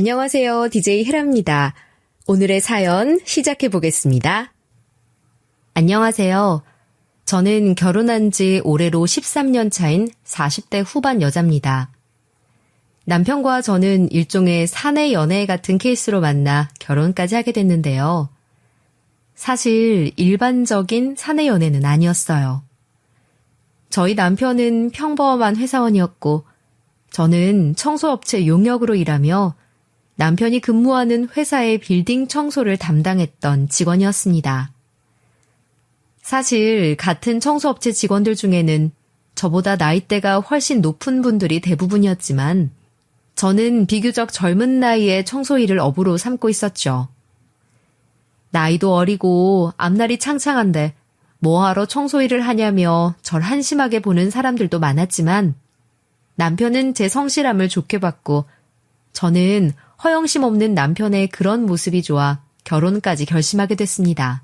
안녕하세요. DJ 헤라입니다. 오늘의 사연 시작해 보겠습니다. 안녕하세요. 저는 결혼한 지 올해로 13년 차인 40대 후반 여자입니다. 남편과 저는 일종의 사내 연애 같은 케이스로 만나 결혼까지 하게 됐는데요. 사실 일반적인 사내 연애는 아니었어요. 저희 남편은 평범한 회사원이었고 저는 청소업체 용역으로 일하며 남편이 근무하는 회사의 빌딩 청소를 담당했던 직원이었습니다. 사실 같은 청소업체 직원들 중에는 저보다 나이대가 훨씬 높은 분들이 대부분이었지만 저는 비교적 젊은 나이에 청소 일을 업으로 삼고 있었죠. 나이도 어리고 앞날이 창창한데 뭐하러 청소 일을 하냐며 절 한심하게 보는 사람들도 많았지만 남편은 제 성실함을 좋게 봤고 저는 허영심 없는 남편의 그런 모습이 좋아 결혼까지 결심하게 됐습니다.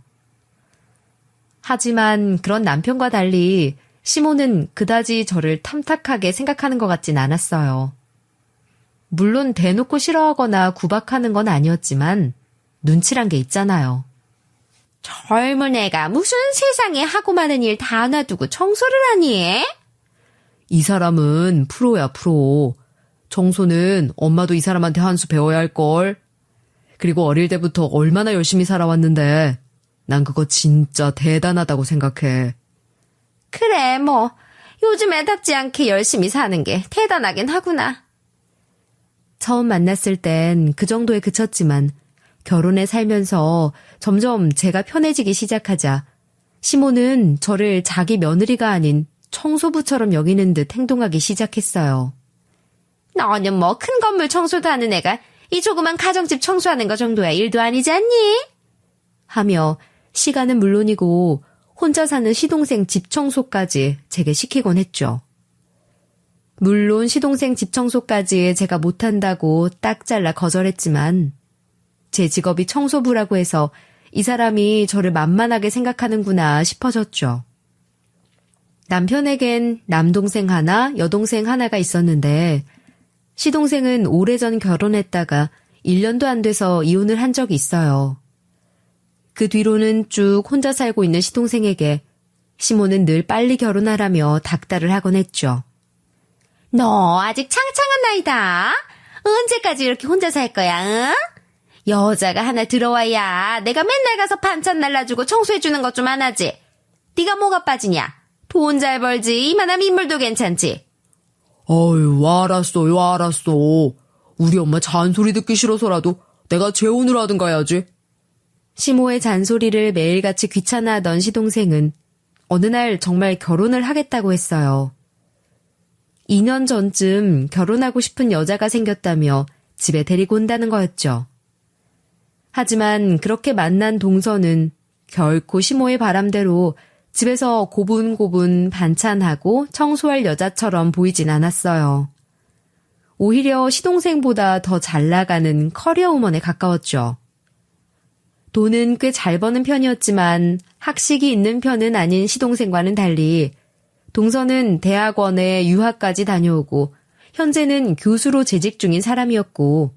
하지만 그런 남편과 달리 시모는 그다지 저를 탐탁하게 생각하는 것 같진 않았어요. 물론 대놓고 싫어하거나 구박하는 건 아니었지만 눈치란 게 있잖아요. 젊은 애가 무슨 세상에 하고 많은 일 다 놔두고 청소를 하니? 이 사람은 프로야, 프로. 청소는 엄마도 이 사람한테 한 수 배워야 할걸. 그리고 어릴 때부터 얼마나 열심히 살아왔는데 난 그거 진짜 대단하다고 생각해. 그래, 뭐 요즘 애답지 않게 열심히 사는 게 대단하긴 하구나. 처음 만났을 땐 그 정도에 그쳤지만 결혼해 살면서 점점 제가 편해지기 시작하자 시모는 저를 자기 며느리가 아닌 청소부처럼 여기는 듯 행동하기 시작했어요. 너는 뭐 큰 건물 청소도 하는 애가 이 조그만 가정집 청소하는 거 정도야 일도 아니지 않니? 하며 시간은 물론이고 혼자 사는 시동생 집 청소까지 제게 시키곤 했죠. 물론 시동생 집 청소까지 제가 못한다고 딱 잘라 거절했지만 제 직업이 청소부라고 해서 이 사람이 저를 만만하게 생각하는구나 싶어졌죠. 남편에겐 남동생 하나, 여동생 하나가 있었는데 시동생은 오래전 결혼했다가 1년도 안 돼서 이혼을 한 적이 있어요. 그 뒤로는 쭉 혼자 살고 있는 시동생에게 시모는 늘 빨리 결혼하라며 닥달을 하곤 했죠. 너 아직 창창한 나이다. 언제까지 이렇게 혼자 살 거야, 응? 여자가 하나 들어와야 내가 맨날 가서 반찬 날라주고 청소해주는 것 좀 안 하지. 네가 뭐가 빠지냐? 돈 잘 벌지. 이만한 인물도 괜찮지. 어휴, 알았어. 우리 엄마 잔소리 듣기 싫어서라도 내가 재혼을 하든가 해야지. 시모의 잔소리를 매일같이 귀찮아하던 시동생은 어느 날 정말 결혼을 하겠다고 했어요. 2년 전쯤 결혼하고 싶은 여자가 생겼다며 집에 데리고 온다는 거였죠. 하지만 그렇게 만난 동서는 결코 시모의 바람대로 집에서 고분고분 반찬하고 청소할 여자처럼 보이진 않았어요. 오히려 시동생보다 더 잘 나가는 커리어우먼에 가까웠죠. 돈은 꽤 잘 버는 편이었지만 학식이 있는 편은 아닌 시동생과는 달리 동서는 대학원에 유학까지 다녀오고 현재는 교수로 재직 중인 사람이었고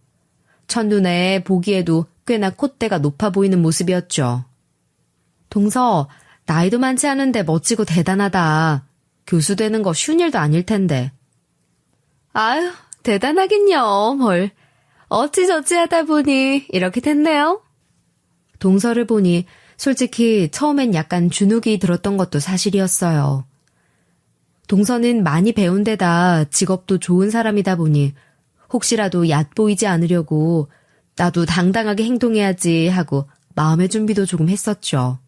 첫눈에 보기에도 꽤나 콧대가 높아 보이는 모습이었죠. 동서, 나이도 많지 않은데 멋지고 대단하다. 교수 되는 거 쉬운 일도 아닐 텐데. 아유, 대단하긴요, 뭘. 어찌저찌 하다 보니 이렇게 됐네요. 동서를 보니 솔직히 처음엔 약간 주눅이 들었던 것도 사실이었어요. 동서는 많이 배운 데다 직업도 좋은 사람이다 보니 혹시라도 얕보이지 않으려고 나도 당당하게 행동해야지 하고 마음의 준비도 조금 했었죠.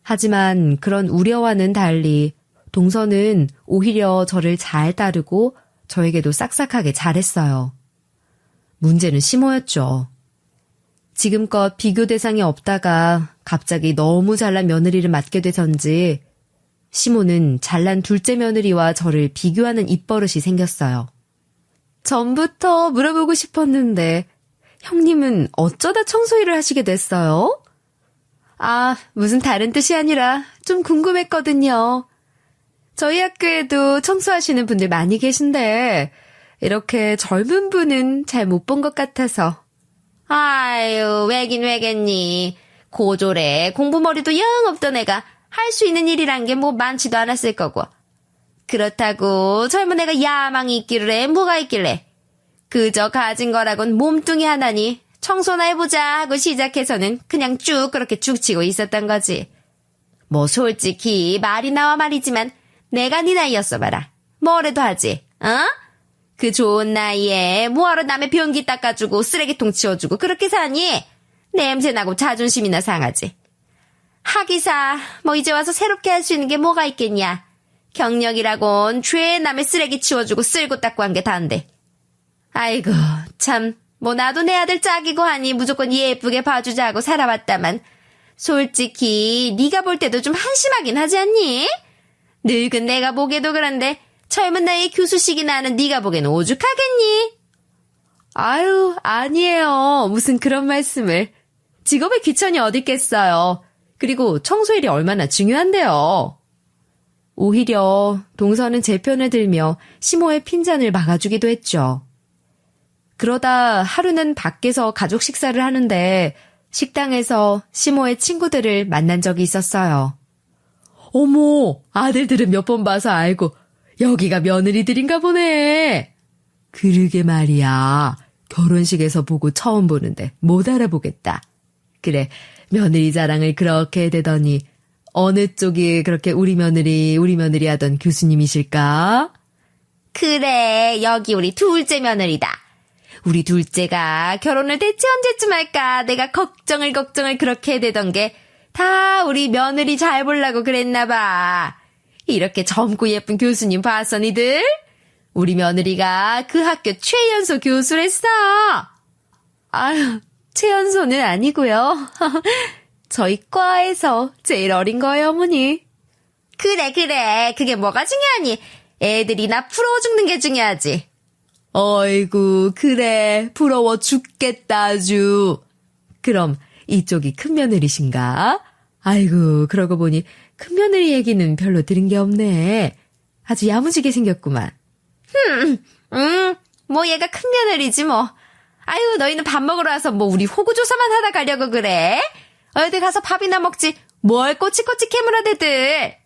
하지만 그런 우려와는 달리 동서는 오히려 저를 잘 따르고 저에게도 싹싹하게 잘했어요. 문제는 시모였죠. 지금껏 비교 대상이 없다가 갑자기 너무 잘난 며느리를 맡게 돼서인지 시모는 잘난 둘째 며느리와 저를 비교하는 입버릇이 생겼어요. 전부터 물어보고 싶었는데 형님은 어쩌다 청소일을 하시게 됐어요? 아, 무슨 다른 뜻이 아니라 좀 궁금했거든요. 저희 학교에도 청소하시는 분들 많이 계신데 이렇게 젊은 분은 잘 못 본 것 같아서. 아유, 왜긴 왜겠니. 고졸에 공부머리도 영 없던 애가 할 수 있는 일이란 게 뭐 많지도 않았을 거고. 그렇다고 젊은 애가 야망이 있기를 해 뭐가 있길래. 그저 가진 거라곤 몸뚱이 하나니 청소나 해보자 하고 시작해서는 그냥 쭉 그렇게 죽치고 있었던 거지. 뭐 솔직히 말이 나와 말이지만 내가 네 나이였어 봐라. 뭐래도 하지, 어? 그 좋은 나이에 뭐하러 남의 변기 닦아주고 쓰레기통 치워주고 그렇게 사니? 냄새나고 자존심이나 상하지. 하기사 뭐 이제 와서 새롭게 할 수 있는 게 뭐가 있겠냐. 경력이라곤 죄 남의 쓰레기 치워주고 쓸고 닦고 한 게 다인데. 아이고 참 뭐 나도 내 아들 짝이고 하니 무조건 예쁘게 봐주자 고 살아왔다만 솔직히 네가 볼 때도 좀 한심하긴 하지 않니? 늙은 내가 보기에도 그런데 젊은 나이에 교수식이나 하는 네가 보기엔 오죽하겠니? 아유, 아니에요. 무슨 그런 말씀을. 직업에 귀천이 어딨겠어요. 그리고 청소일이 얼마나 중요한데요. 오히려 동서는 제 편을 들며 시모의 핀잔을 막아주기도 했죠. 그러다 하루는 밖에서 가족 식사를 하는데 식당에서 시모의 친구들을 만난 적이 있었어요. 어머, 아들들은 몇 번 봐서 알고 여기가 며느리들인가 보네. 그러게 말이야. 결혼식에서 보고 처음 보는데 못 알아보겠다. 그래, 며느리 자랑을 그렇게 대더니 어느 쪽이 그렇게 우리 며느리 하던 교수님이실까? 그래, 여기 우리 둘째 며느리다. 우리 둘째가 결혼을 대체 언제쯤 할까 내가 걱정을 그렇게 대던 게 다 우리 며느리 잘 보려고 그랬나 봐. 이렇게 젊고 예쁜 교수님 봤어 니들? 우리 며느리가 그 학교 최연소 교수랬어. 아유, 최연소는 아니고요. 저희 과에서 제일 어린 거예요, 어머니. 그래. 그게 뭐가 중요하니? 애들이 나 부러워 죽는 게 중요하지. 어이구, 그래. 부러워 죽겠다, 아주. 그럼 이쪽이 큰며느리신가? 아이고, 그러고 보니 큰며느리 얘기는 별로 들은 게 없네. 아주 야무지게 생겼구만. 뭐 얘가 큰며느리지 뭐. 아유, 너희는 밥 먹으러 와서 뭐 우리 호구조사만 하다 가려고 그래? 어디 가서 밥이나 먹지. 뭘 꼬치꼬치 캐물어대들.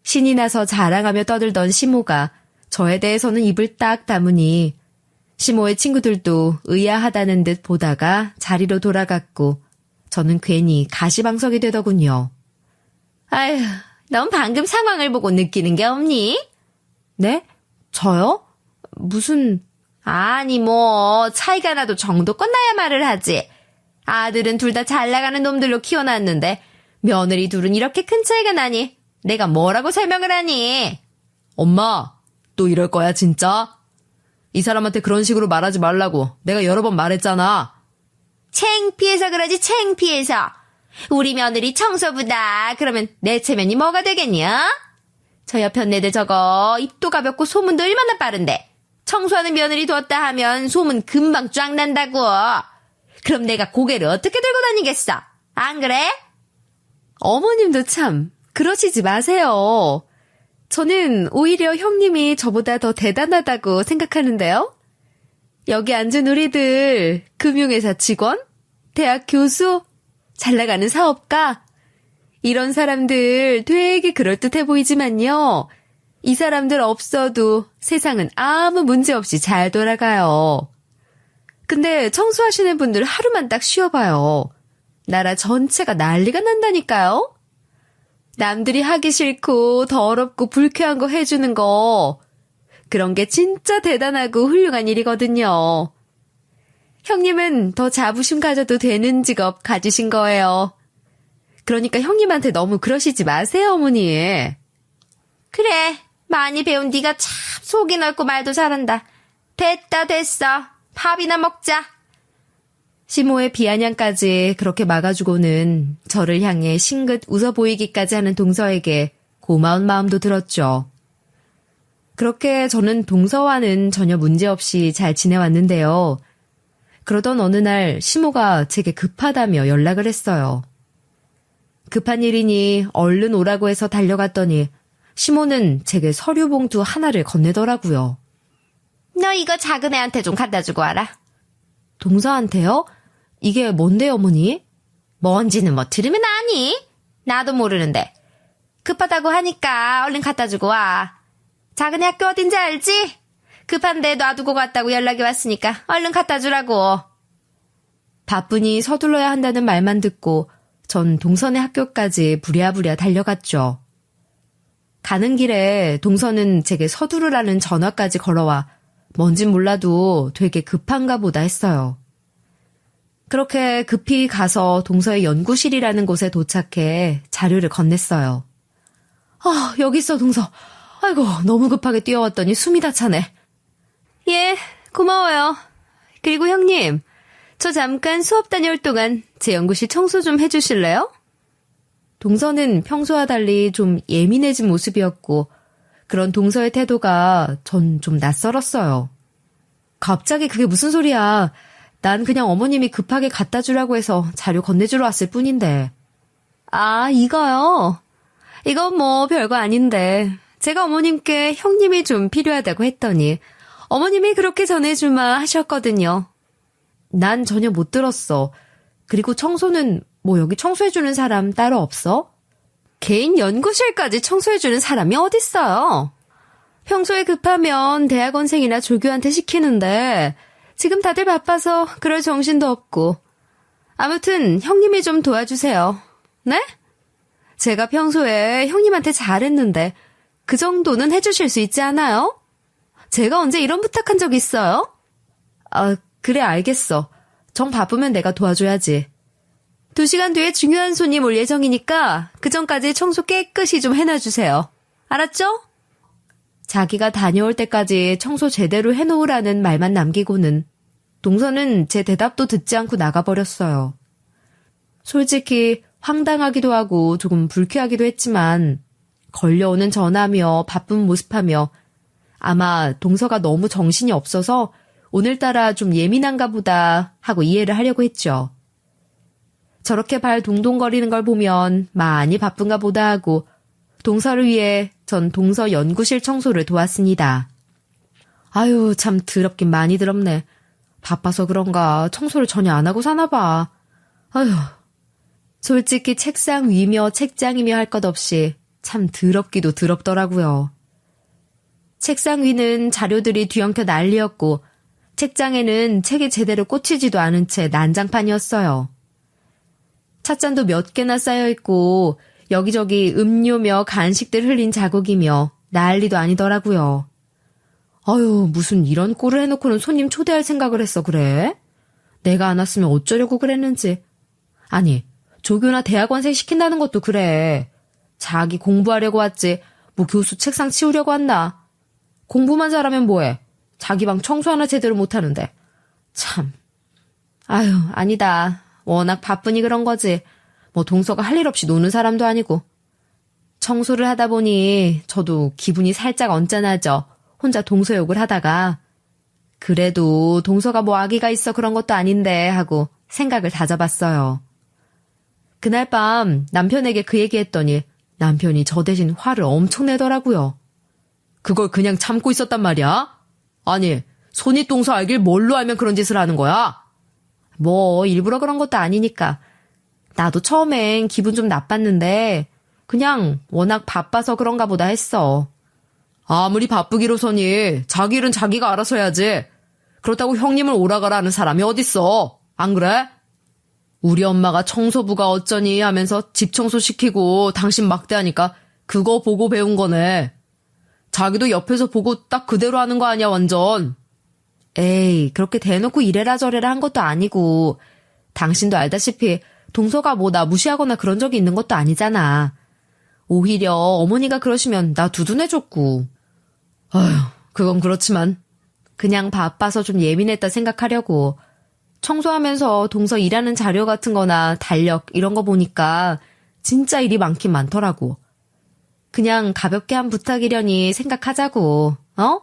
신이 나서 자랑하며 떠들던 시모가 저에 대해서는 입을 딱 다무니 시모의 친구들도 의아하다는 듯 보다가 자리로 돌아갔고 저는 괜히 가시방석이 되더군요. 아휴, 넌 방금 상황을 보고 느끼는 게 없니? 네? 저요? 무슨... 아니 뭐 차이가 나도 정도껏 나야 말을 하지. 아들은 둘 다 잘 나가는 놈들로 키워놨는데 며느리 둘은 이렇게 큰 차이가 나니 내가 뭐라고 설명을 하니? 엄마, 또 이럴 거야 진짜? 이 사람한테 그런 식으로 말하지 말라고 내가 여러 번 말했잖아. 창피해서 그러지 창피해서. 우리 며느리 청소부다. 그러면 내 체면이 뭐가 되겠냐? 저 옆편 애들 저거 입도 가볍고 소문도 얼마나 빠른데 청소하는 며느리 뒀다 하면 소문 금방 쫙 난다고. 그럼 내가 고개를 어떻게 들고 다니겠어? 안 그래? 어머님도 참 그러시지 마세요. 저는 오히려 형님이 저보다 더 대단하다고 생각하는데요. 여기 앉은 우리들 금융회사 직원, 대학 교수, 잘 나가는 사업가 이런 사람들 되게 그럴듯해 보이지만요. 이 사람들 없어도 세상은 아무 문제 없이 잘 돌아가요. 근데 청소하시는 분들 하루만 딱 쉬어봐요. 나라 전체가 난리가 난다니까요. 남들이 하기 싫고 더럽고 불쾌한 거 해주는 거 그런 게 진짜 대단하고 훌륭한 일이거든요. 형님은 더 자부심 가져도 되는 직업 가지신 거예요. 그러니까 형님한테 너무 그러시지 마세요, 어머니. 그래, 많이 배운 네가 참 속이 넓고 말도 잘한다. 됐어. 밥이나 먹자. 시모의 비아냥까지 그렇게 막아주고는 저를 향해 싱긋 웃어 보이기까지 하는 동서에게 고마운 마음도 들었죠. 그렇게 저는 동서와는 전혀 문제없이 잘 지내왔는데요. 그러던 어느 날 시모가 제게 급하다며 연락을 했어요. 급한 일이니 얼른 오라고 해서 달려갔더니 시모는 제게 서류 봉투 하나를 건네더라고요. 너 이거 작은 애한테 좀 갖다 주고 와라. 동서한테요? 이게 뭔데요, 어머니? 뭔지는 뭐 들으면 아니? 나도 모르는데. 급하다고 하니까 얼른 갖다 주고 와. 작은 애 학교 어딘지 알지? 급한데 놔두고 갔다고 연락이 왔으니까 얼른 갖다 주라고. 바쁘니 서둘러야 한다는 말만 듣고 전 동선의 학교까지 부랴부랴 달려갔죠. 가는 길에 동선은 제게 서두르라는 전화까지 걸어와 뭔진 몰라도 되게 급한가 보다 했어요. 그렇게 급히 가서 동서의 연구실이라는 곳에 도착해 자료를 건넸어요. 여기 있어, 동서. 아이고, 너무 급하게 뛰어왔더니 숨이 다 차네. 예, 고마워요. 그리고 형님, 저 잠깐 수업 다녀올 동안 제 연구실 청소 좀 해주실래요? 동서는 평소와 달리 좀 예민해진 모습이었고 그런 동서의 태도가 전 좀 낯설었어요. 갑자기 그게 무슨 소리야. 난 그냥 어머님이 급하게 갖다 주라고 해서 자료 건네주러 왔을 뿐인데. 아, 이거요? 이건 뭐 별거 아닌데 제가 어머님께 형님이 좀 필요하다고 했더니 어머님이 그렇게 전해주마 하셨거든요. 난 전혀 못 들었어. 그리고 청소는 뭐 여기 청소해주는 사람 따로 없어? 개인 연구실까지 청소해주는 사람이 어딨어요? 평소에 급하면 대학원생이나 조교한테 시키는데 지금 다들 바빠서 그럴 정신도 없고. 아무튼 형님이 좀 도와주세요. 네? 제가 평소에 형님한테 잘했는데 그 정도는 해주실 수 있지 않아요? 제가 언제 이런 부탁한 적 있어요? 그래, 알겠어. 정 바쁘면 내가 도와줘야지. 2시간 뒤에 중요한 손님 올 예정이니까 그 전까지 청소 깨끗이 좀 해놔주세요. 알았죠? 자기가 다녀올 때까지 청소 제대로 해놓으라는 말만 남기고는 동서는 제 대답도 듣지 않고 나가버렸어요. 솔직히 황당하기도 하고 조금 불쾌하기도 했지만 걸려오는 전화며 바쁜 모습하며 아마 동서가 너무 정신이 없어서 오늘따라 좀 예민한가 보다 하고 이해를 하려고 했죠. 저렇게 발 동동거리는 걸 보면 많이 바쁜가 보다 하고 동서를 위해 전 동서 연구실 청소를 도왔습니다. 아유, 참 더럽긴 많이 더럽네. 바빠서 그런가 청소를 전혀 안 하고 사나 봐. 아유, 솔직히 책상 위며 책장이며 할 것 없이 참 더럽기도 더럽더라고요. 책상 위는 자료들이 뒤엉켜 난리였고 책장에는 책이 제대로 꽂히지도 않은 채 난장판이었어요. 찻잔도 몇 개나 쌓여있고 여기저기 음료며 간식들 흘린 자국이며 난리도 아니더라고요. 아유, 무슨 이런 꼴을 해놓고는 손님 초대할 생각을 했어 그래? 내가 안 왔으면 어쩌려고 그랬는지. 아니, 조교나 대학원생 시킨다는 것도 그래. 자기 공부하려고 왔지 뭐 교수 책상 치우려고 왔나. 공부만 잘하면 뭐해. 자기 방 청소 하나 제대로 못하는데. 참. 아유, 아니다. 워낙 바쁘니 그런 거지. 뭐 동서가 할 일 없이 노는 사람도 아니고. 청소를 하다 보니 저도 기분이 살짝 언짢아져. 혼자 동서 욕을 하다가 그래도 동서가 뭐 아기가 있어 그런 것도 아닌데 하고 생각을 다잡았어요. 그날 밤 남편에게 그 얘기했더니 남편이 저 대신 화를 엄청 내더라고요. 그걸 그냥 참고 있었단 말이야? 아니, 손이 동서 알길 뭘로 알면 그런 짓을 하는 거야? 뭐 일부러 그런 것도 아니니까. 나도 처음엔 기분 좀 나빴는데 그냥 워낙 바빠서 그런가 보다 했어. 아무리 바쁘기로서니 자기 일은 자기가 알아서 해야지. 그렇다고 형님을 오라가라 하는 사람이 어딨어. 안 그래? 우리 엄마가 청소부가 어쩌니 하면서 집 청소시키고 당신 막대하니까 그거 보고 배운 거네. 자기도 옆에서 보고 딱 그대로 하는 거 아니야 완전. 에이, 그렇게 대놓고 이래라 저래라 한 것도 아니고 당신도 알다시피 동서가 뭐 나 무시하거나 그런 적이 있는 것도 아니잖아. 오히려 어머니가 그러시면 나 두둔해줬고. 아휴, 그건 그렇지만 그냥 바빠서 좀 예민했다 생각하려고. 청소하면서 동서 일하는 자료 같은 거나 달력 이런 거 보니까 진짜 일이 많긴 많더라고. 그냥 가볍게 한 부탁이려니 생각하자고. 어?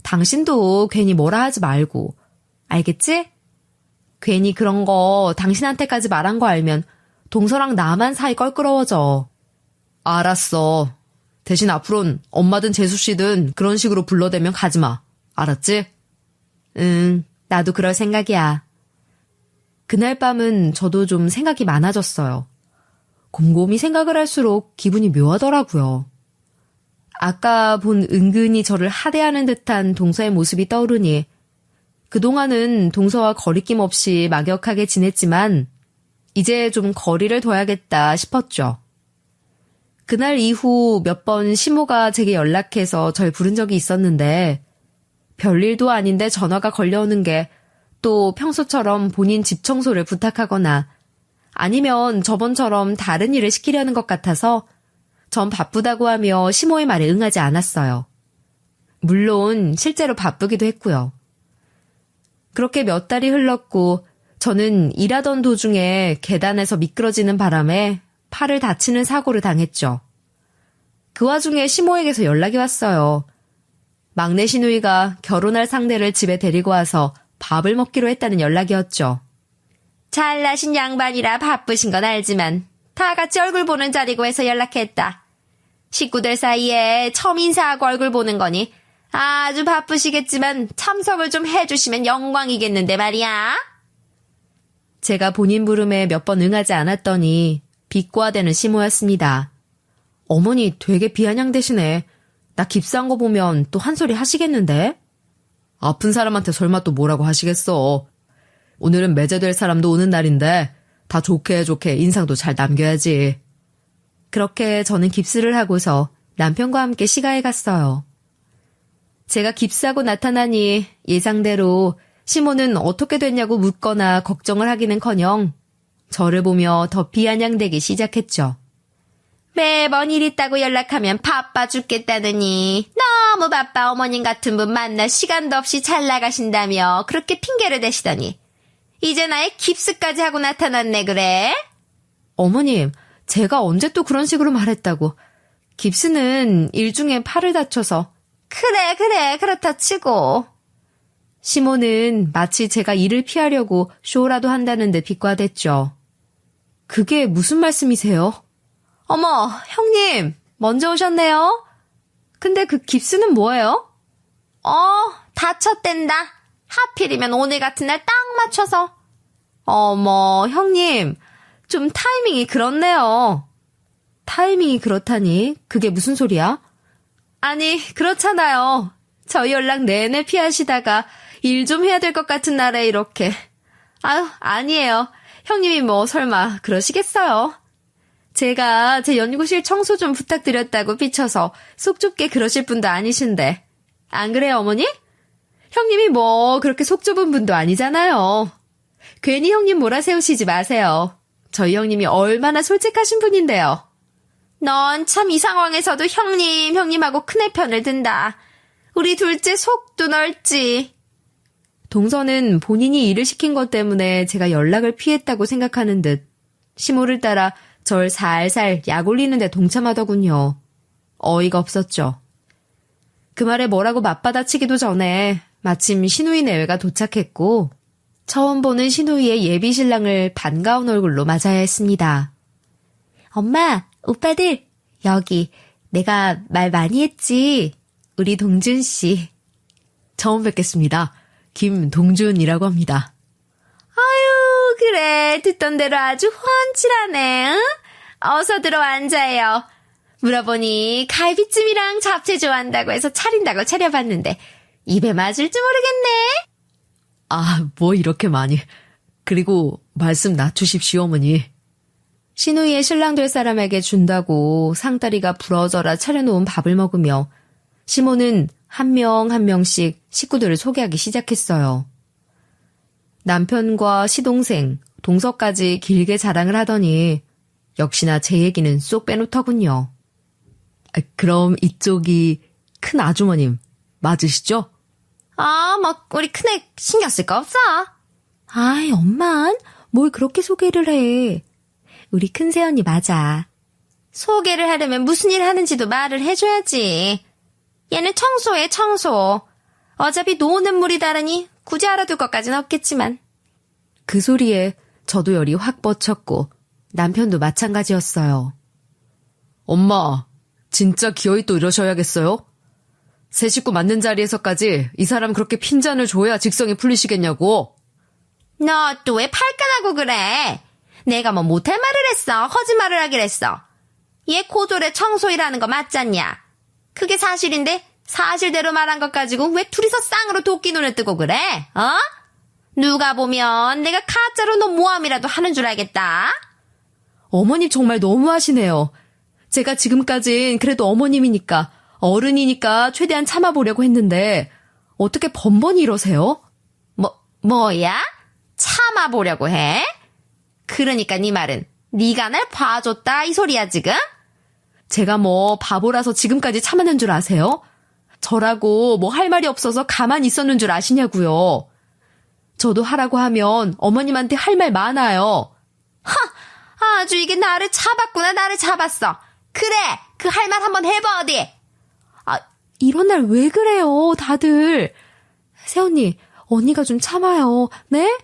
당신도 괜히 뭐라 하지 말고. 알겠지? 괜히 그런 거 당신한테까지 말한 거 알면 동서랑 나만 사이 껄끄러워져. 알았어. 대신 앞으론 엄마든 재수씨든 그런 식으로 불러대면 가지마. 알았지? 응, 나도 그럴 생각이야. 그날 밤은 저도 좀 생각이 많아졌어요. 곰곰이 생각을 할수록 기분이 묘하더라고요. 아까 본 은근히 저를 하대하는 듯한 동서의 모습이 떠오르니 그동안은 동서와 거리낌 없이 막역하게 지냈지만 이제 좀 거리를 둬야겠다 싶었죠. 그날 이후 몇 번 시모가 제게 연락해서 절 부른 적이 있었는데 별일도 아닌데 전화가 걸려오는 게 또 평소처럼 본인 집 청소를 부탁하거나 아니면 저번처럼 다른 일을 시키려는 것 같아서 전 바쁘다고 하며 시모의 말에 응하지 않았어요. 물론 실제로 바쁘기도 했고요. 그렇게 몇 달이 흘렀고 저는 일하던 도중에 계단에서 미끄러지는 바람에 팔을 다치는 사고를 당했죠. 그 와중에 시모에게서 연락이 왔어요. 막내 시누이가 결혼할 상대를 집에 데리고 와서 밥을 먹기로 했다는 연락이었죠. 잘나신 양반이라 바쁘신 건 알지만 다 같이 얼굴 보는 자리고 해서 연락했다. 식구들 사이에 처음 인사하고 얼굴 보는 거니 아주 바쁘시겠지만 참석을 좀 해주시면 영광이겠는데 말이야. 제가 본인 부름에 몇 번 응하지 않았더니 비꼬아대는 시모였습니다. 어머니 되게 비아냥대시네. 나 깁스한 거 보면 또 한 소리 하시겠는데? 아픈 사람한테 설마 또 뭐라고 하시겠어. 오늘은 매제될 사람도 오는 날인데 다 좋게 인상도 잘 남겨야지. 그렇게 저는 깁스를 하고서 남편과 함께 시가에 갔어요. 제가 깁스하고 나타나니 예상대로 시모는 어떻게 됐냐고 묻거나 걱정을 하기는커녕 저를 보며 더 비아냥대기 시작했죠. 매번 일 있다고 연락하면 바빠 죽겠다느니 너무 바빠 어머님 같은 분 만날 시간도 없이 잘 나가신다며 그렇게 핑계를 대시더니 이제 나의 깁스까지 하고 나타났네 그래? 어머님, 제가 언제 또 그런 식으로 말했다고. 깁스는 일 중에 팔을 다쳐서. 그래 그렇다 치고. 시모는 마치 제가 일을 피하려고 쇼라도 한다는 듯 비꼬아댔죠. 그게 무슨 말씀이세요? 어머, 형님, 먼저 오셨네요. 근데 그 깁스는 뭐예요? 다쳤댄다. 하필이면 오늘 같은 날 딱 맞춰서. 어머, 형님, 좀 타이밍이 그렇네요. 타이밍이 그렇다니? 그게 무슨 소리야? 아니, 그렇잖아요. 저희 연락 내내 피하시다가 일 좀 해야 될 것 같은 날에 이렇게. 아유, 아니에요. 형님이 뭐 설마 그러시겠어요. 제가 제 연구실 청소 좀 부탁드렸다고 삐쳐서 속 좁게 그러실 분도 아니신데. 안 그래요, 어머니? 형님이 뭐 그렇게 속 좁은 분도 아니잖아요. 괜히 형님 몰아세우시지 마세요. 저희 형님이 얼마나 솔직하신 분인데요. 넌 참 이 상황에서도 형님하고 큰애 편을 든다. 우리 둘째 속도 넓지. 동서는 본인이 일을 시킨 것 때문에 제가 연락을 피했다고 생각하는 듯 시모를 따라 절 살살 약 올리는 데 동참하더군요. 어이가 없었죠. 그 말에 뭐라고 맞받아치기도 전에 마침 시누이 내외가 도착했고 처음 보는 시누이의 예비 신랑을 반가운 얼굴로 맞아야 했습니다. 엄마, 오빠들, 여기 내가 말 많이 했지. 우리 동준 씨. 처음 뵙겠습니다. 김동준이라고 합니다. 아유, 그래. 듣던 대로 아주 훤칠하네. 응? 어서 들어 앉아요. 물어보니 갈비찜이랑 잡채 좋아한다고 해서 차린다고 차려봤는데 입에 맞을지 모르겠네. 아, 뭐 이렇게 많이. 그리고 말씀 낮추십시오, 어머니. 시누이의 신랑 될 사람에게 준다고 상다리가 부러져라 차려놓은 밥을 먹으며 시모는 한 명 한 명씩 식구들을 소개하기 시작했어요. 남편과 시동생, 동서까지 길게 자랑을 하더니 역시나 제 얘기는 쏙 빼놓더군요. 그럼 이쪽이 큰 아주머님 맞으시죠? 우리 큰애 신경 쓸 거 없어. 아이, 엄만, 뭘 그렇게 소개를 해. 우리 큰 새언니 맞아. 소개를 하려면 무슨 일 하는지도 말을 해줘야지. 얘는 청소해, 청소. 어차피 노는 물이 다르니 굳이 알아둘 것까진 없겠지만. 그 소리에 저도 열이 확 뻗쳤고 남편도 마찬가지였어요. 엄마, 진짜 기어이 또 이러셔야겠어요? 새 식구 맞는 자리에서까지 이 사람 그렇게 핀잔을 줘야 직성이 풀리시겠냐고. 너 또 왜 팔끈하고 그래? 내가 뭐 못할 말을 했어? 거짓말을 하길 했어? 얘 고졸의 청소이라는 거 맞잖냐? 그게 사실인데 사실대로 말한 것 가지고 왜 둘이서 쌍으로 도끼 눈을 뜨고 그래? 어? 누가 보면 내가 가짜로 너 모함이라도 하는 줄 알겠다. 어머님 정말 너무하시네요. 제가 지금까진 그래도 어머님이니까, 어른이니까 최대한 참아보려고 했는데 어떻게 번번이 이러세요? 뭐야? 참아보려고 해? 그러니까 네 말은 네가 날 봐줬다 이 소리야 지금? 제가 뭐 바보라서 지금까지 참았는 줄 아세요? 저라고 뭐 할 말이 없어서 가만히 있었는 줄 아시냐고요. 저도 하라고 하면 어머님한테 할 말 많아요. 아주 이게 나를 잡았구나. 나를 잡았어. 그래, 그 할 말 한번 해봐 어디. 이런 날 왜 그래요, 다들. 새언니, 언니가 좀 참아요. 네?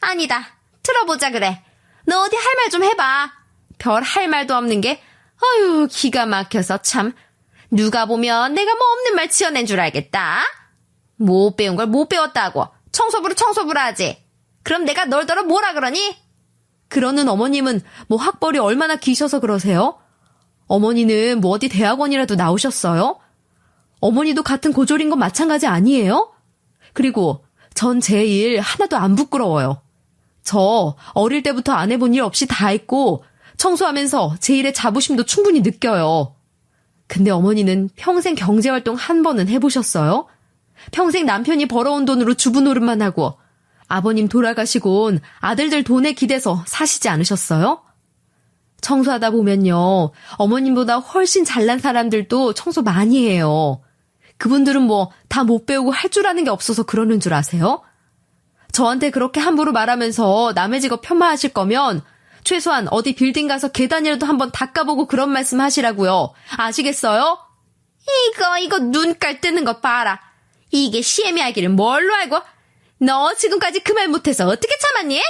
아니다. 들어보자 그래. 너 어디 할 말 좀 해봐. 별 할 말도 없는 게 어휴 기가 막혀서 참. 누가 보면 내가 뭐 없는 말 지어낸 줄 알겠다. 못 배운 걸 못 배웠다고. 청소부로 하지. 그럼 내가 널더러 뭐라 그러니? 그러는 어머님은 뭐 학벌이 얼마나 기셔서 그러세요? 어머니는 뭐 어디 대학원이라도 나오셨어요? 어머니도 같은 고졸인 건 마찬가지 아니에요? 그리고 전 제 일 하나도 안 부끄러워요. 저 어릴 때부터 안 해본 일 없이 다 했고 청소하면서 제 일에 자부심도 충분히 느껴요. 근데 어머니는 평생 경제활동 한 번은 해보셨어요? 평생 남편이 벌어온 돈으로 주부 노릇만 하고 아버님 돌아가시곤 아들들 돈에 기대서 사시지 않으셨어요? 청소하다 보면요, 어머님보다 훨씬 잘난 사람들도 청소 많이 해요. 그분들은 뭐 다 못 배우고 할 줄 아는 게 없어서 그러는 줄 아세요? 저한테 그렇게 함부로 말하면서 남의 직업 폄하하실 거면 최소한 어디 빌딩 가서 계단이라도 한번 닦아보고 그런 말씀 하시라고요. 아시겠어요? 이거 눈깔 뜨는 거 봐라. 이게 시애미 알기를 뭘로 알고? 너 지금까지 그 말 못해서 어떻게 참았니?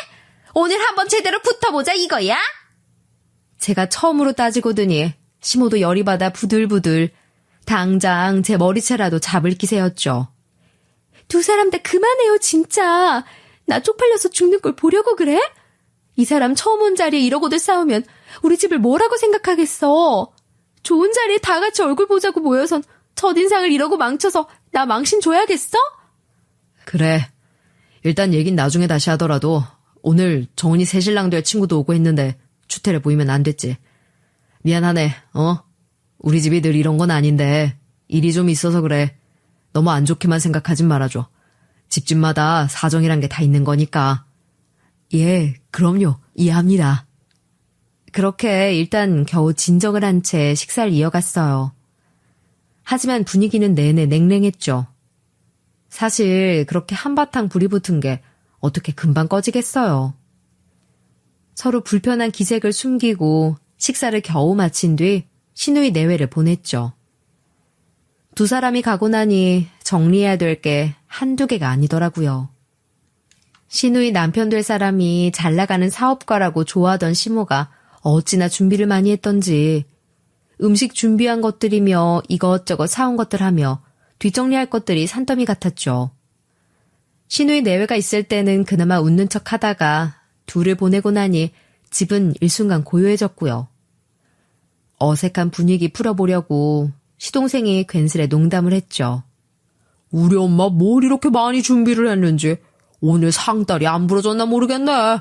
오늘 한번 제대로 붙어보자 이거야? 제가 처음으로 따지고더니 시모도 열이 받아 부들부들 당장 제 머리채라도 잡을 기세였죠. 두 사람 다 그만해요 진짜. 나 쪽팔려서 죽는 걸 보려고 그래? 이 사람 처음 온 자리에 이러고들 싸우면 우리 집을 뭐라고 생각하겠어. 좋은 자리에 다 같이 얼굴 보자고 모여선 첫인상을 이러고 망쳐서 나 망신 줘야겠어? 그래. 일단 얘긴 나중에 다시 하더라도 오늘 정은이 새신랑 될 친구도 오고 했는데 추태를 보이면 안 됐지. 미안하네. 우리 집이 늘 이런 건 아닌데 일이 좀 있어서 그래. 너무 안 좋게만 생각하진 말아줘. 집집마다 사정이란 게 다 있는 거니까. 예, 그럼요. 이해합니다. 그렇게 일단 겨우 진정을 한 채 식사를 이어갔어요. 하지만 분위기는 내내 냉랭했죠. 사실 그렇게 한바탕 불이 붙은 게 어떻게 금방 꺼지겠어요. 서로 불편한 기색을 숨기고 식사를 겨우 마친 뒤 시누이 내외를 보냈죠. 두 사람이 가고 나니 정리해야 될 게 한두 개가 아니더라고요. 시누이 남편 될 사람이 잘 나가는 사업가라고 좋아하던 시모가 어찌나 준비를 많이 했던지 음식 준비한 것들이며 이것저것 사온 것들 하며 뒷정리할 것들이 산더미 같았죠. 시누이 내외가 있을 때는 그나마 웃는 척 하다가 둘을 보내고 나니 집은 일순간 고요해졌고요. 어색한 분위기 풀어보려고 시동생이 괜스레 농담을 했죠. 우리 엄마 뭘 이렇게 많이 준비를 했는지 오늘 상다리 안 부러졌나 모르겠네.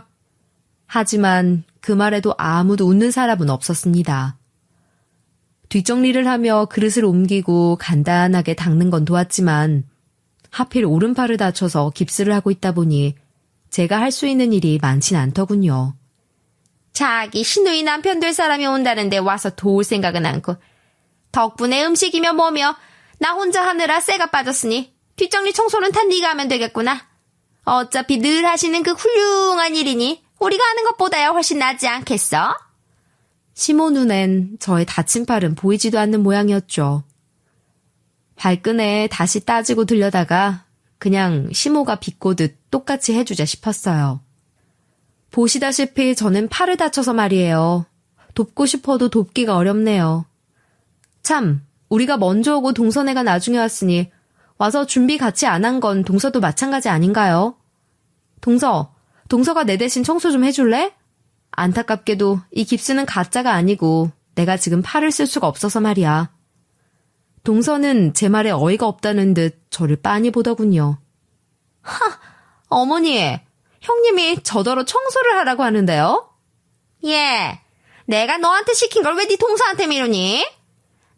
하지만 그 말에도 아무도 웃는 사람은 없었습니다. 뒷정리를 하며 그릇을 옮기고 간단하게 닦는 건 도왔지만 하필 오른팔을 다쳐서 깁스를 하고 있다 보니 제가 할 수 있는 일이 많진 않더군요. 자기 시누이 남편 될 사람이 온다는데 와서 도울 생각은 않고 덕분에 음식이며 뭐며 나 혼자 하느라 쇠가 빠졌으니 뒷정리 청소는 다 네가 하면 되겠구나. 어차피 늘 하시는 그 훌륭한 일이니 우리가 하는 것보다야 훨씬 낫지 않겠어? 시모 눈엔 저의 다친 팔은 보이지도 않는 모양이었죠. 발끈에 다시 따지고 들려다가 그냥 시모가 비꼬듯 똑같이 해주자 싶었어요. 보시다시피 저는 팔을 다쳐서 말이에요. 돕고 싶어도 돕기가 어렵네요. 참, 우리가 먼저 오고 동서네가 나중에 왔으니 와서 준비 같이 안 한 건 동서도 마찬가지 아닌가요? 동서가 내 대신 청소 좀 해줄래? 안타깝게도 이 깁스는 가짜가 아니고 내가 지금 팔을 쓸 수가 없어서 말이야. 동서는 제 말에 어이가 없다는 듯 저를 빤히 보더군요. 어머니, 형님이 저더러 청소를 하라고 하는데요? 예, 내가 너한테 시킨 걸 왜 네 동서한테 미루니?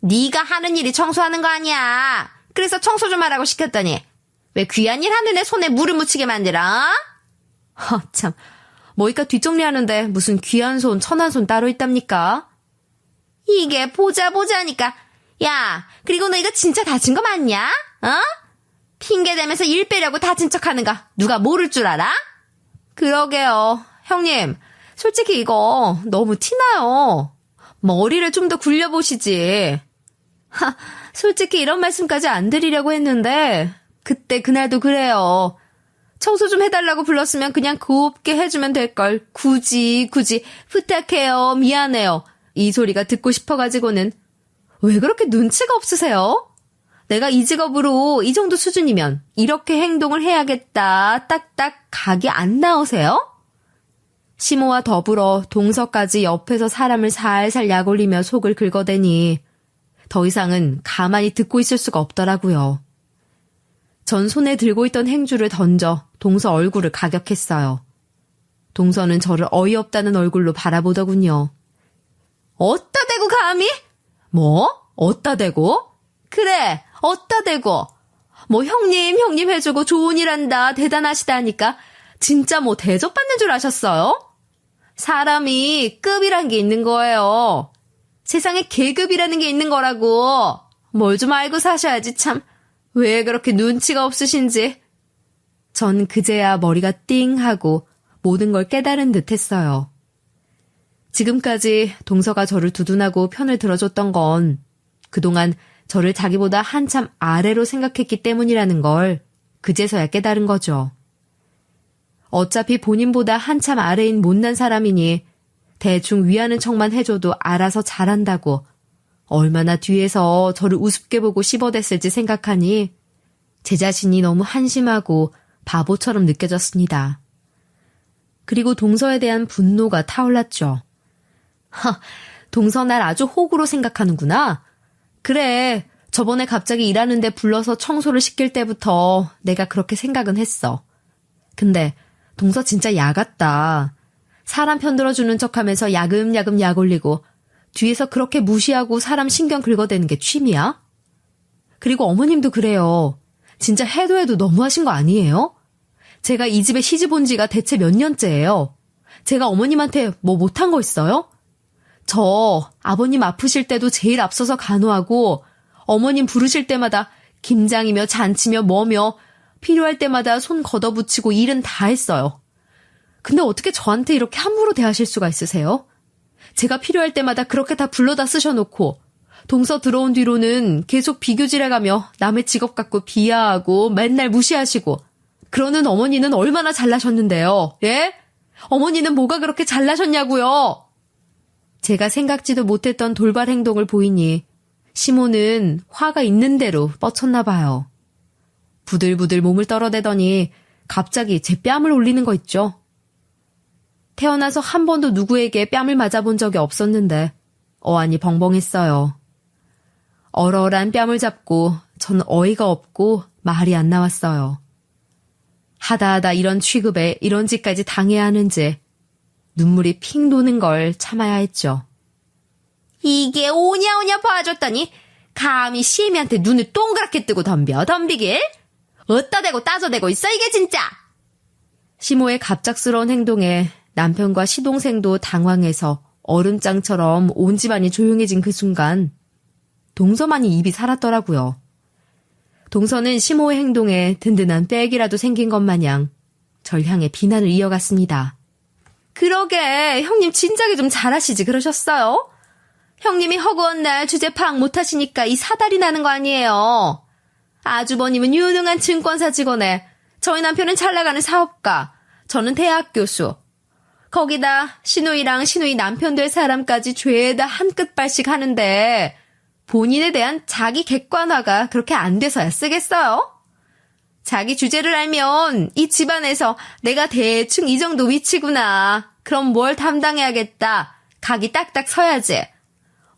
네가 하는 일이 청소하는 거 아니야. 그래서 청소 좀 하라고 시켰더니 왜 귀한 일 하는 애 손에 물을 묻히게 만들어? 참, 뭐이까 뒷정리하는데 무슨 귀한 손, 천한 손 따로 있답니까? 이게 보자니까. 야, 그리고 너 이거 진짜 다친 거 맞냐? 어? 핑계 대면서 일 빼려고 다친 척하는 거 누가 모를 줄 알아? 그러게요. 형님, 솔직히 이거 너무 티나요. 머리를 좀 더 굴려보시지. 솔직히 이런 말씀까지 안 드리려고 했는데 그날도 그래요. 청소 좀 해달라고 불렀으면 그냥 곱게 해주면 될걸. 굳이 부탁해요. 미안해요. 이 소리가 듣고 싶어가지고는. 왜 그렇게 눈치가 없으세요? 내가 이 직업으로 이 정도 수준이면 이렇게 행동을 해야겠다. 딱딱 각이 안 나오세요? 시모와 더불어 동서까지 옆에서 사람을 살살 약올리며 속을 긁어대니 더 이상은 가만히 듣고 있을 수가 없더라고요. 전 손에 들고 있던 행주를 던져 동서 얼굴을 가격했어요. 동서는 저를 어이없다는 얼굴로 바라보더군요. 어따 대고 감히? 뭐? 어따 대고? 그래, 어따 대고. 뭐 형님 해주고 좋은 일 한다, 대단하시다니까 진짜 뭐 대접받는 줄 아셨어요? 사람이 급이란 게 있는 거예요. 세상에 계급이라는 게 있는 거라고. 뭘 좀 알고 사셔야지 참. 왜 그렇게 눈치가 없으신지. 전 그제야 머리가 띵 하고 모든 걸 깨달은 듯 했어요. 지금까지 동서가 저를 두둔하고 편을 들어줬던 건 그동안 저를 자기보다 한참 아래로 생각했기 때문이라는 걸 그제서야 깨달은 거죠. 어차피 본인보다 한참 아래인 못난 사람이니 대충 위하는 척만 해줘도 알아서 잘한다고 얼마나 뒤에서 저를 우습게 보고 씹어댔을지 생각하니 제 자신이 너무 한심하고 바보처럼 느껴졌습니다. 그리고 동서에 대한 분노가 타올랐죠. 동서 날 아주 호구로 생각하는구나. 그래, 저번에 갑자기 일하는데 불러서 청소를 시킬 때부터 내가 그렇게 생각은 했어. 근데 동서 진짜 야 같다. 사람 편들어주는 척하면서 야금야금 약 올리고 뒤에서 그렇게 무시하고 사람 신경 긁어대는 게 취미야? 그리고 어머님도 그래요. 진짜 해도 너무하신 거 아니에요? 제가 이 집에 시집 온 지가 대체 몇 년째예요. 제가 어머님한테 뭐 못한 거 있어요? 저 아버님 아프실 때도 제일 앞서서 간호하고 어머님 부르실 때마다 김장이며 잔치며 뭐며 필요할 때마다 손 걷어붙이고 일은 다 했어요. 근데 어떻게 저한테 이렇게 함부로 대하실 수가 있으세요? 제가 필요할 때마다 그렇게 다 불러다 쓰셔놓고 동서 들어온 뒤로는 계속 비교질해가며 남의 직업 갖고 비하하고 맨날 무시하시고 그러는 어머니는 얼마나 잘나셨는데요. 예? 어머니는 뭐가 그렇게 잘나셨냐고요. 제가 생각지도 못했던 돌발 행동을 보이니 시모는 화가 있는 대로 뻗쳤나 봐요. 부들부들 몸을 떨어대더니 갑자기 제 뺨을 올리는 거 있죠. 태어나서 한 번도 누구에게 뺨을 맞아본 적이 없었는데 어안이 벙벙했어요. 얼얼한 뺨을 잡고 전 어이가 없고 말이 안 나왔어요. 하다하다 이런 취급에 이런 짓까지 당해야 하는지 눈물이 핑 도는 걸 참아야 했죠. 이게 오냐오냐 봐줬더니 감히 시애미한테 눈을 동그랗게 뜨고 덤비길? 어따 대고 따져대고 있어 이게 진짜. 시모의 갑작스러운 행동에 남편과 시동생도 당황해서 얼음장처럼 온 집안이 조용해진 그 순간 동서만이 입이 살았더라고요. 동서는 시모의 행동에 든든한 백이라도 생긴 것 마냥 절 향해 비난을 이어갔습니다. 그러게 형님 진작에 좀 잘하시지 그러셨어요? 형님이 허구한 날 주제 파악 못하시니까 이 사달이 나는 거 아니에요. 아주버님은 유능한 증권사 직원에 저희 남편은 잘 나가는 사업가, 저는 대학 교수. 거기다 시누이랑 시누이 남편 될 사람까지 죄다 한 끗발씩 하는데 본인에 대한 자기 객관화가 그렇게 안 돼서야 쓰겠어요? 자기 주제를 알면 이 집안에서 내가 대충 이 정도 위치구나. 그럼 뭘 담당해야겠다. 각이 딱딱 서야지.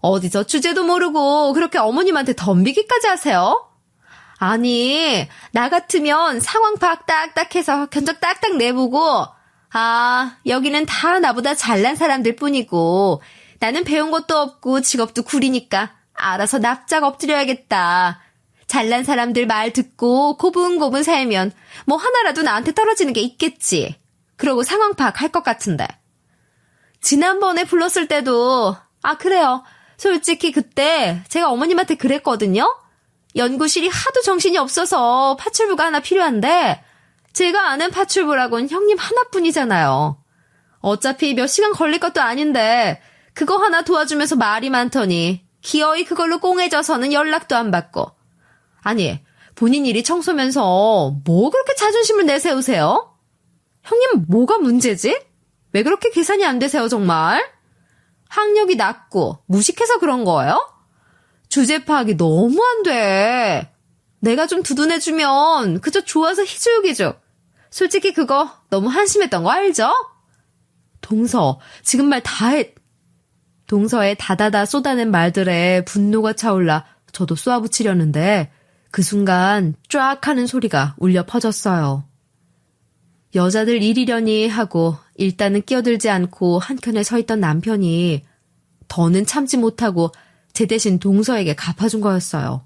어디서 주제도 모르고 그렇게 어머님한테 덤비기까지 하세요? 아니, 나 같으면 상황 파악 딱딱 해서 견적 딱딱 내보고, 아, 여기는 다 나보다 잘난 사람들 뿐이고, 나는 배운 것도 없고 직업도 구리니까 알아서 납작 엎드려야겠다. 잘난 사람들 말 듣고 고분고분 살면 뭐 하나라도 나한테 떨어지는 게 있겠지. 그러고 상황 파악할 것 같은데. 지난번에 불렀을 때도, 아, 그래요. 솔직히 그때 제가 어머님한테 그랬거든요. 연구실이 하도 정신이 없어서 파출부가 하나 필요한데 제가 아는 파출부라곤 형님 하나뿐이잖아요. 어차피 몇 시간 걸릴 것도 아닌데 그거 하나 도와주면서 말이 많더니 기어이 그걸로 꽁해져서는 연락도 안 받고. 아니, 본인 일이 청소면서 뭐 그렇게 자존심을 내세우세요? 형님 뭐가 문제지? 왜 그렇게 계산이 안 되세요 정말? 학력이 낮고 무식해서 그런 거예요? 주제 파악이 너무 안 돼. 내가 좀 두둔해주면 그저 좋아서 희죽희죽. 솔직히 그거 너무 한심했던 거 알죠? 동서, 지금 말 다 했. 동서의 다다다 쏟아낸 말들에 분노가 차올라 저도 쏘아붙이려는데 그 순간 쫙 하는 소리가 울려 퍼졌어요. 여자들 일이려니 하고 일단은 끼어들지 않고 한켠에 서 있던 남편이 더는 참지 못하고 제 대신 동서에게 갚아준 거였어요.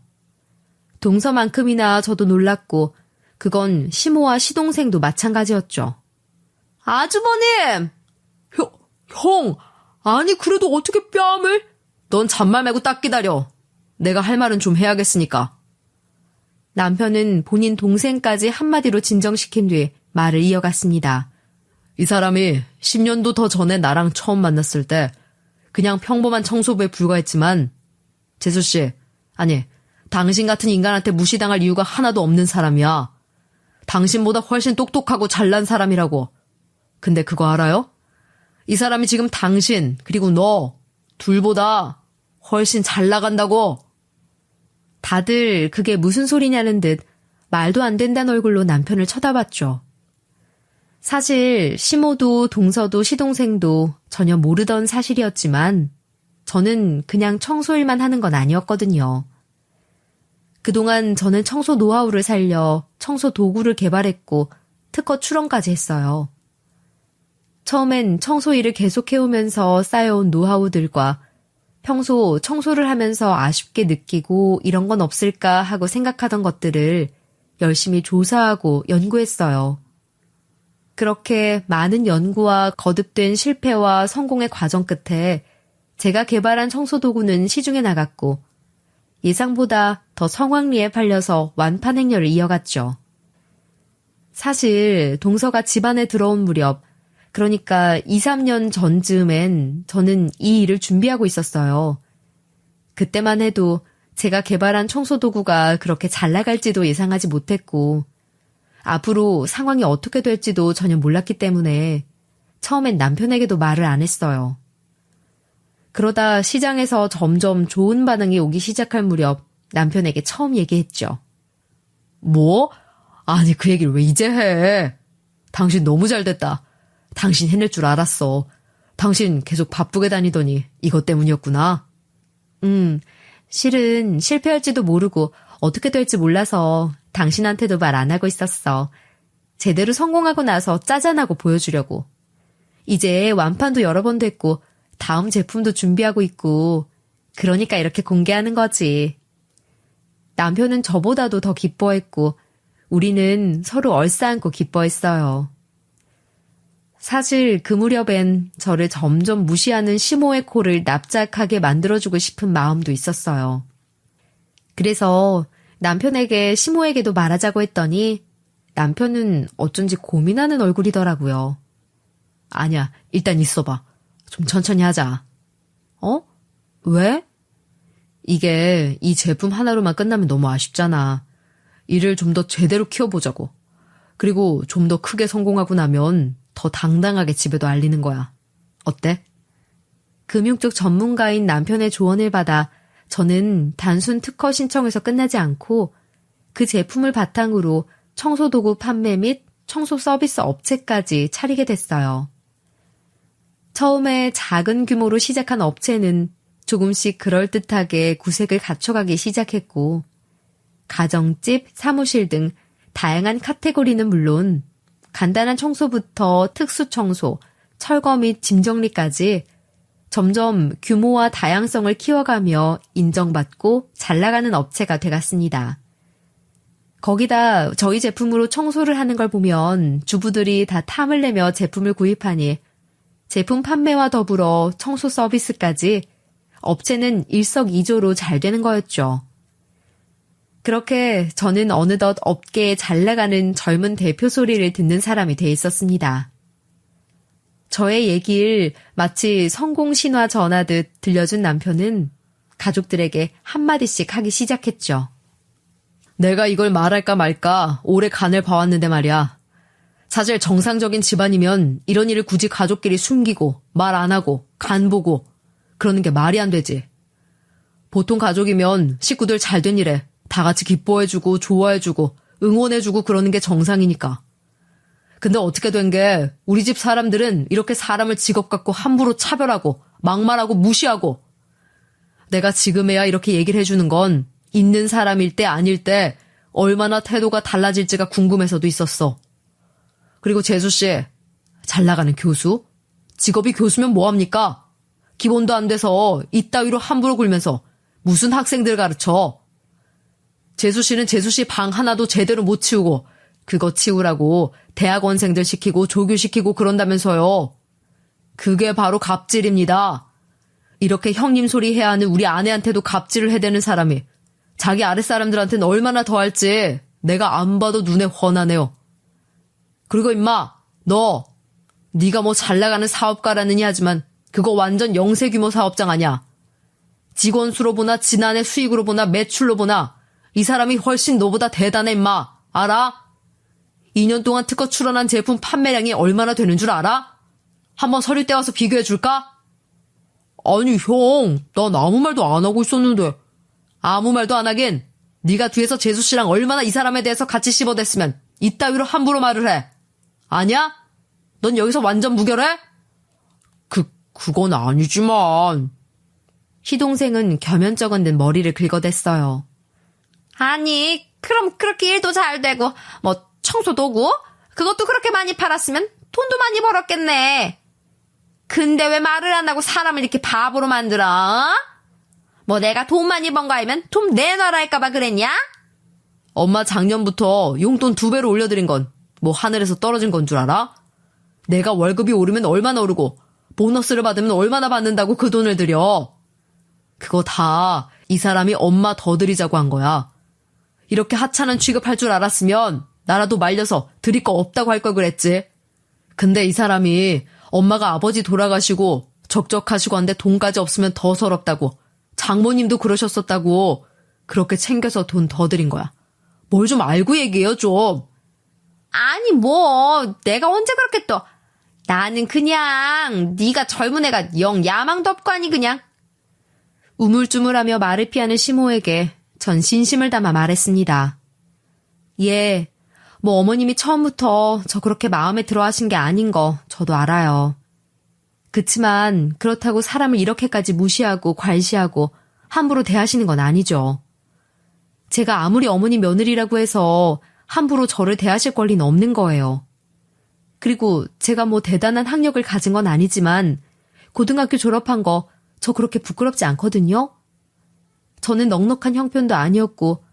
동서만큼이나 저도 놀랐고 그건 시모와 시동생도 마찬가지였죠. 아주버님! 형! 아니 그래도 어떻게 뺨을? 넌 잔말 말고 딱 기다려. 내가 할 말은 좀 해야겠으니까. 남편은 본인 동생까지 한마디로 진정시킨 뒤 말을 이어갔습니다. 이 사람이 10년도 더 전에 나랑 처음 만났을 때 그냥 평범한 청소부에 불과했지만 재수씨, 아니 당신 같은 인간한테 무시당할 이유가 하나도 없는 사람이야. 당신보다 훨씬 똑똑하고 잘난 사람이라고. 근데 그거 알아요? 이 사람이 지금 당신 그리고 너 둘보다 훨씬 잘 나간다고. 다들 그게 무슨 소리냐는 듯 말도 안 된다는 얼굴로 남편을 쳐다봤죠. 사실 시모도 동서도 시동생도 전혀 모르던 사실이었지만 저는 그냥 청소일만 하는 건 아니었거든요. 그동안 저는 청소 노하우를 살려 청소 도구를 개발했고 특허 출원까지 했어요. 처음엔 청소 일을 계속해오면서 쌓여온 노하우들과 평소 청소를 하면서 아쉽게 느끼고 이런 건 없을까 하고 생각하던 것들을 열심히 조사하고 연구했어요. 그렇게 많은 연구와 거듭된 실패와 성공의 과정 끝에 제가 개발한 청소도구는 시중에 나갔고 예상보다 더 성황리에 팔려서 완판 행렬을 이어갔죠. 사실 동서가 집안에 들어온 무렵, 그러니까 2, 3년 전쯤엔 저는 이 일을 준비하고 있었어요. 그때만 해도 제가 개발한 청소도구가 그렇게 잘 나갈지도 예상하지 못했고 앞으로 상황이 어떻게 될지도 전혀 몰랐기 때문에 처음엔 남편에게도 말을 안 했어요. 그러다 시장에서 점점 좋은 반응이 오기 시작할 무렵 남편에게 처음 얘기했죠. 뭐? 아니 그 얘기를 왜 이제 해? 당신 너무 잘 됐다. 당신 해낼 줄 알았어. 당신 계속 바쁘게 다니더니 이것 때문이었구나. 실은 실패할지도 모르고 어떻게 될지 몰라서 당신한테도 말 안 하고 있었어. 제대로 성공하고 나서 짜잔하고 보여주려고. 이제 완판도 여러 번 됐고 다음 제품도 준비하고 있고 그러니까 이렇게 공개하는 거지. 남편은 저보다도 더 기뻐했고 우리는 서로 얼싸안고 기뻐했어요. 사실 그 무렵엔 저를 점점 무시하는 시모의 코를 납작하게 만들어주고 싶은 마음도 있었어요. 그래서 남편에게 시모에게도 말하자고 했더니 남편은 어쩐지 고민하는 얼굴이더라고요. 아니야, 일단 있어봐. 좀 천천히 하자. 어? 왜? 이게 이 제품 하나로만 끝나면 너무 아쉽잖아. 일을 좀 더 제대로 키워보자고. 그리고 좀 더 크게 성공하고 나면 더 당당하게 집에도 알리는 거야. 어때? 금융 쪽 전문가인 남편의 조언을 받아 저는 단순 특허 신청에서 끝나지 않고 그 제품을 바탕으로 청소도구 판매 및 청소 서비스 업체까지 차리게 됐어요. 처음에 작은 규모로 시작한 업체는 조금씩 그럴듯하게 구색을 갖춰가기 시작했고, 가정집, 사무실 등 다양한 카테고리는 물론 간단한 청소부터 특수 청소, 철거 및 짐 정리까지 점점 규모와 다양성을 키워가며 인정받고 잘 나가는 업체가 돼갔습니다. 거기다 저희 제품으로 청소를 하는 걸 보면 주부들이 다 탐을 내며 제품을 구입하니 제품 판매와 더불어 청소 서비스까지 업체는 일석이조로 잘 되는 거였죠. 그렇게 저는 어느덧 업계에 잘 나가는 젊은 대표 소리를 듣는 사람이 돼 있었습니다. 저의 얘기를 마치 성공 신화 전하듯 들려준 남편은 가족들에게 한마디씩 하기 시작했죠. 내가 이걸 말할까 말까 오래 간을 봐왔는데 말이야. 사실 정상적인 집안이면 이런 일을 굳이 가족끼리 숨기고 말 안 하고 간 보고 그러는 게 말이 안 되지. 보통 가족이면 식구들 잘 된 일에 다 같이 기뻐해주고 좋아해주고 응원해주고 그러는 게 정상이니까. 근데 어떻게 된 게 우리 집 사람들은 이렇게 사람을 직업 갖고 함부로 차별하고 막말하고 무시하고. 내가 지금에야 이렇게 얘기를 해주는 건 있는 사람일 때 아닐 때 얼마나 태도가 달라질지가 궁금해서도 있었어. 그리고 재수씨, 잘 나가는 교수? 직업이 교수면 뭐합니까? 기본도 안 돼서 이따위로 함부로 굴면서 무슨 학생들 가르쳐. 재수씨는 재수씨 방 하나도 제대로 못 치우고 그거 치우라고 대학원생들 시키고 조교시키고 그런다면서요. 그게 바로 갑질입니다. 이렇게 형님 소리 해야 하는 우리 아내한테도 갑질을 해대는 사람이 자기 아랫사람들한테는 얼마나 더 할지 내가 안 봐도 눈에 훤하네요. 그리고 임마, 네가 뭐 잘 나가는 사업가라느니 하지만 그거 완전 영세 규모 사업장 아니야. 직원 수로 보나 지난해 수익으로 보나 매출로 보나 이 사람이 훨씬 너보다 대단해 임마. 알아? 2년 동안 특허 출원한 제품 판매량이 얼마나 되는 줄 알아? 한번 서류 때 와서 비교해 줄까? 아니 형, 난 아무 말도 안 하고 있었는데. 아무 말도 안 하긴 네가 뒤에서 재수씨랑 얼마나 이 사람에 대해서 같이 씹어댔으면 이따위로 함부로 말을 해. 아니야? 넌 여기서 완전 무결해? 그건 아니지만. 시동생은 겸연쩍은 듯 머리를 긁어댔어요. 아니, 그럼 그렇게 일도 잘 되고 뭐 청소 도구? 그것도 그렇게 많이 팔았으면 돈도 많이 벌었겠네. 근데 왜 말을 안 하고 사람을 이렇게 바보로 만들어? 뭐 내가 돈 많이 번 거 알면 돈 내놔라 할까봐 그랬냐? 엄마 작년부터 용돈 2배로 올려드린 건 뭐 하늘에서 떨어진 건 줄 알아? 내가 월급이 오르면 얼마나 오르고 보너스를 받으면 얼마나 받는다고 그 돈을 들여. 그거 다 이 사람이 엄마 더 드리자고 한 거야. 이렇게 하찮은 취급할 줄 알았으면 나라도 말려서 드릴 거 없다고 할 걸 그랬지. 근데 이 사람이 엄마가 아버지 돌아가시고 적적하시고 한데 돈까지 없으면 더 서럽다고, 장모님도 그러셨었다고 그렇게 챙겨서 돈 더 드린 거야. 뭘 좀 알고 얘기해요 좀. 아니 뭐 내가 언제 그렇게 또. 나는 그냥 네가 젊은 애가 영 야망도 없고 아니 그냥. 우물쭈물하며 말을 피하는 시모에게 전 진심을 담아 말했습니다. 예, 뭐 어머님이 처음부터 저 그렇게 마음에 들어 하신 게 아닌 거 저도 알아요. 그치만 그렇다고 사람을 이렇게까지 무시하고 괄시하고 함부로 대하시는 건 아니죠. 제가 아무리 어머니 며느리라고 해서 함부로 저를 대하실 권리는 없는 거예요. 그리고 제가 뭐 대단한 학력을 가진 건 아니지만 고등학교 졸업한 거 저 그렇게 부끄럽지 않거든요. 저는 넉넉한 형편도 아니었고,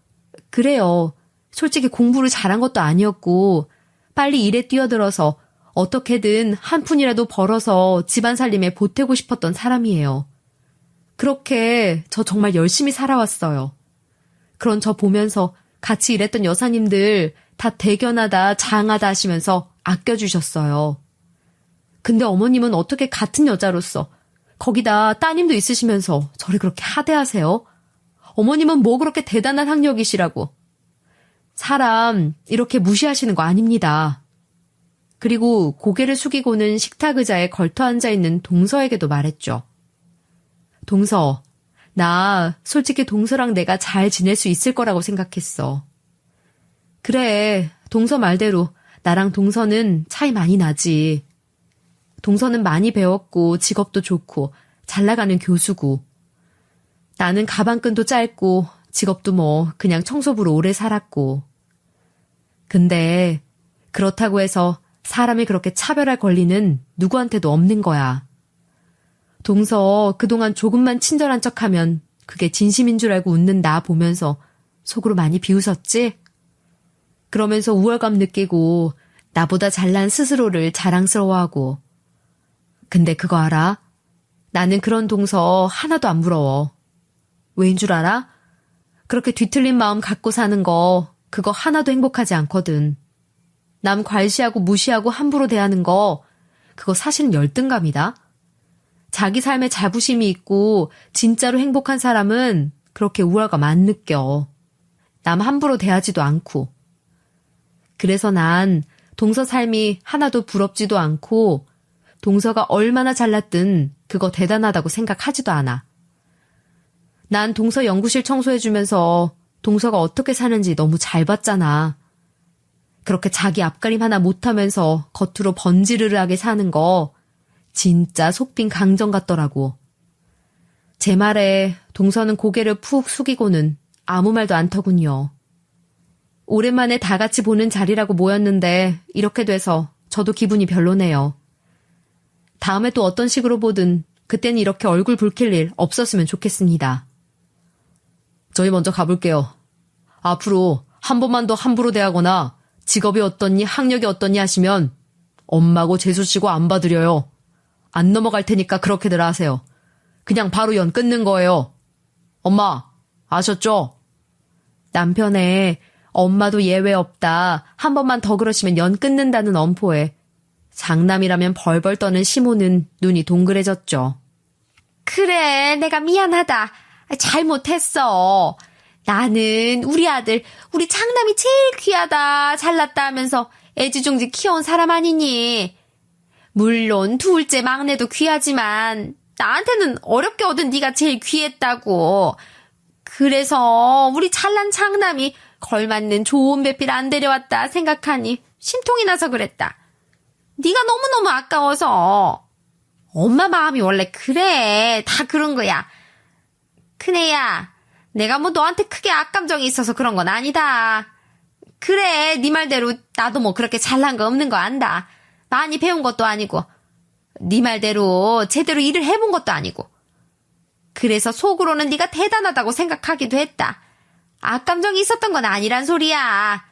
그래요. 솔직히 공부를 잘한 것도 아니었고, 빨리 일에 뛰어들어서 어떻게든 한 푼이라도 벌어서 집안 살림에 보태고 싶었던 사람이에요. 그렇게 저 정말 열심히 살아왔어요. 그런 저 보면서 같이 일했던 여사님들 다 대견하다, 장하다 하시면서 아껴주셨어요. 근데 어머님은 어떻게 같은 여자로서 거기다 따님도 있으시면서 저를 그렇게 하대하세요? 어머님은 뭐 그렇게 대단한 학력이시라고. 사람 이렇게 무시하시는 거 아닙니다. 그리고 고개를 숙이고는 식탁 의자에 걸터 앉아있는 동서에게도 말했죠. 동서, 나 솔직히 동서랑 내가 잘 지낼 수 있을 거라고 생각했어. 그래, 동서 말대로 나랑 동서는 차이 많이 나지. 동서는 많이 배웠고 직업도 좋고 잘 나가는 교수고, 나는 가방끈도 짧고 직업도 뭐 그냥 청소부로 오래 살았고. 근데 그렇다고 해서 사람이 그렇게 차별할 권리는 누구한테도 없는 거야. 동서 그동안 조금만 친절한 척하면 그게 진심인 줄 알고 웃는 나 보면서 속으로 많이 비웃었지? 그러면서 우월감 느끼고 나보다 잘난 스스로를 자랑스러워하고. 근데 그거 알아? 나는 그런 동서 하나도 안 부러워. 왜인 줄 알아? 그렇게 뒤틀린 마음 갖고 사는 거 그거 하나도 행복하지 않거든. 남 괄시하고 무시하고 함부로 대하는 거 그거 사실은 열등감이다. 자기 삶에 자부심이 있고 진짜로 행복한 사람은 그렇게 우월감 안 느껴. 남 함부로 대하지도 않고. 그래서 난 동서 삶이 하나도 부럽지도 않고 동서가 얼마나 잘났든 그거 대단하다고 생각하지도 않아. 난 동서 연구실 청소해주면서 동서가 어떻게 사는지 너무 잘 봤잖아. 그렇게 자기 앞가림 하나 못하면서 겉으로 번지르르하게 사는 거 진짜 속빈 강정 같더라고. 제 말에 동서는 고개를 푹 숙이고는 아무 말도 않더군요. 오랜만에 다 같이 보는 자리라고 모였는데 이렇게 돼서 저도 기분이 별로네요. 다음에 또 어떤 식으로 보든 그땐 이렇게 얼굴 붉힐 일 없었으면 좋겠습니다. 저희 먼저 가볼게요. 앞으로 한 번만 더 함부로 대하거나 직업이 어떻니 학력이 어떻니 하시면 엄마고 재수씨고 안 봐드려요. 안 넘어갈 테니까 그렇게들 하세요. 그냥 바로 연 끊는 거예요. 엄마, 아셨죠? 남편의 엄마도 예외 없다. 한 번만 더 그러시면 연 끊는다는 엄포에 장남이라면 벌벌 떠는 시모는 눈이 동그래졌죠. 그래, 내가 미안하다. 잘못했어. 나는 우리 아들, 우리 장남이 제일 귀하다, 잘났다 하면서 애지중지 키워온 사람 아니니. 물론 둘째 막내도 귀하지만 나한테는 어렵게 얻은 네가 제일 귀했다고. 그래서 우리 잘난 장남이 걸맞는 좋은 배필 안 데려왔다 생각하니 심통이 나서 그랬다. 네가 너무너무 아까워서. 엄마 마음이 원래 그래. 다 그런 거야. 큰애야, 내가 뭐 너한테 크게 악감정이 있어서 그런 건 아니다. 그래, 네 말대로 나도 뭐 그렇게 잘난 거 없는 거 안다. 많이 배운 것도 아니고 네 말대로 제대로 일을 해본 것도 아니고. 그래서 속으로는 네가 대단하다고 생각하기도 했다. 악감정이 있었던 건 아니란 소리야.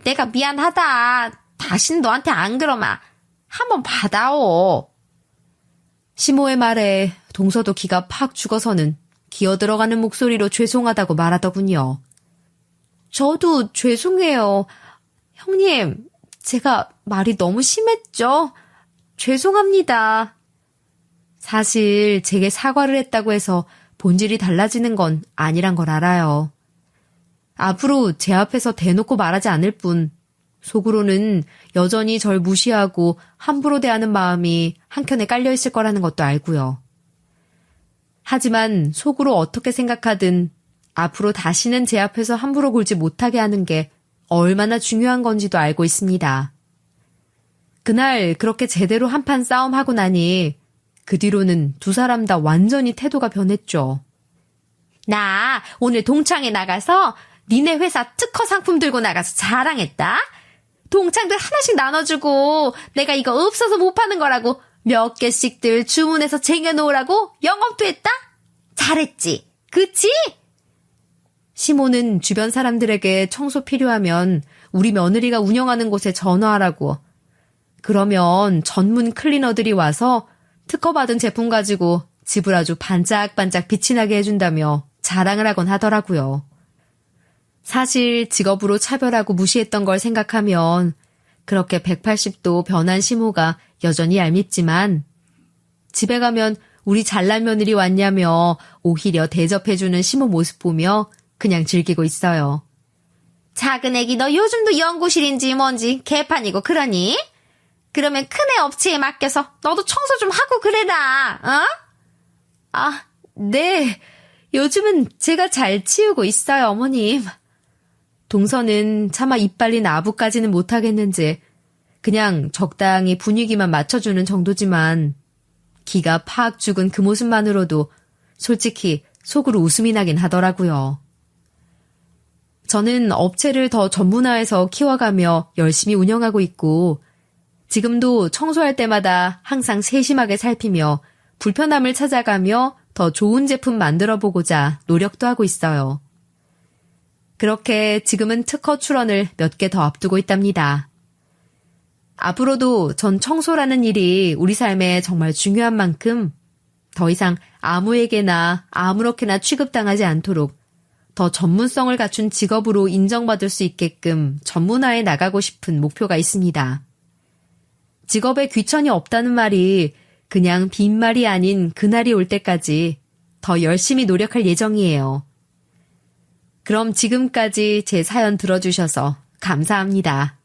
내가 미안하다. 다신 너한테 안 그러마. 한번 받아오. 시모의 말에 동서도 기가 팍 죽어서는 기어들어가는 목소리로 죄송하다고 말하더군요. 저도 죄송해요. 형님, 제가 말이 너무 심했죠? 죄송합니다. 사실 제게 사과를 했다고 해서 본질이 달라지는 건 아니란 걸 알아요. 앞으로 제 앞에서 대놓고 말하지 않을 뿐 속으로는 여전히 절 무시하고 함부로 대하는 마음이 한켠에 깔려있을 거라는 것도 알고요. 하지만 속으로 어떻게 생각하든 앞으로 다시는 제 앞에서 함부로 굴지 못하게 하는 게 얼마나 중요한 건지도 알고 있습니다. 그날 그렇게 제대로 한판 싸움하고 나니 그 뒤로는 두 사람 다 완전히 태도가 변했죠. 나 오늘 동창회 나가서 니네 회사 특허 상품 들고 나가서 자랑했다. 동창들 하나씩 나눠주고 내가 이거 없어서 못 파는 거라고 몇 개씩들 주문해서 쟁여놓으라고 영업도 했다? 잘했지? 그치? 시모는 주변 사람들에게 청소 필요하면 우리 며느리가 운영하는 곳에 전화하라고. 그러면 전문 클리너들이 와서 특허받은 제품 가지고 집을 아주 반짝반짝 빛이 나게 해준다며 자랑을 하곤 하더라고요. 사실 직업으로 차별하고 무시했던 걸 생각하면 그렇게 180도 변한 시모가 여전히 얄밉지만 집에 가면 우리 잘난 며느리 왔냐며 오히려 대접해주는 시모 모습 보며 그냥 즐기고 있어요. 작은 애기 너 요즘도 연구실인지 뭔지 개판이고 그러니? 그러면 큰애 업체에 맡겨서 너도 청소 좀 하고 그래라. 어? 아, 네. 요즘은 제가 잘 치우고 있어요, 어머님. 동서는 차마 입 발린 아부까지는 못하겠는지 그냥 적당히 분위기만 맞춰주는 정도지만 기가 팍 죽은 그 모습만으로도 솔직히 속으로 웃음이 나긴 하더라고요. 저는 업체를 더 전문화해서 키워가며 열심히 운영하고 있고 지금도 청소할 때마다 항상 세심하게 살피며 불편함을 찾아가며 더 좋은 제품 만들어 보고자 노력도 하고 있어요. 그렇게 지금은 특허 출원을 몇 개 더 앞두고 있답니다. 앞으로도 전 청소라는 일이 우리 삶에 정말 중요한 만큼 더 이상 아무에게나 아무렇게나 취급당하지 않도록 더 전문성을 갖춘 직업으로 인정받을 수 있게끔 전문화해 나가고 싶은 목표가 있습니다. 직업에 귀천이 없다는 말이 그냥 빈말이 아닌 그날이 올 때까지 더 열심히 노력할 예정이에요. 그럼 지금까지 제 사연 들어주셔서 감사합니다.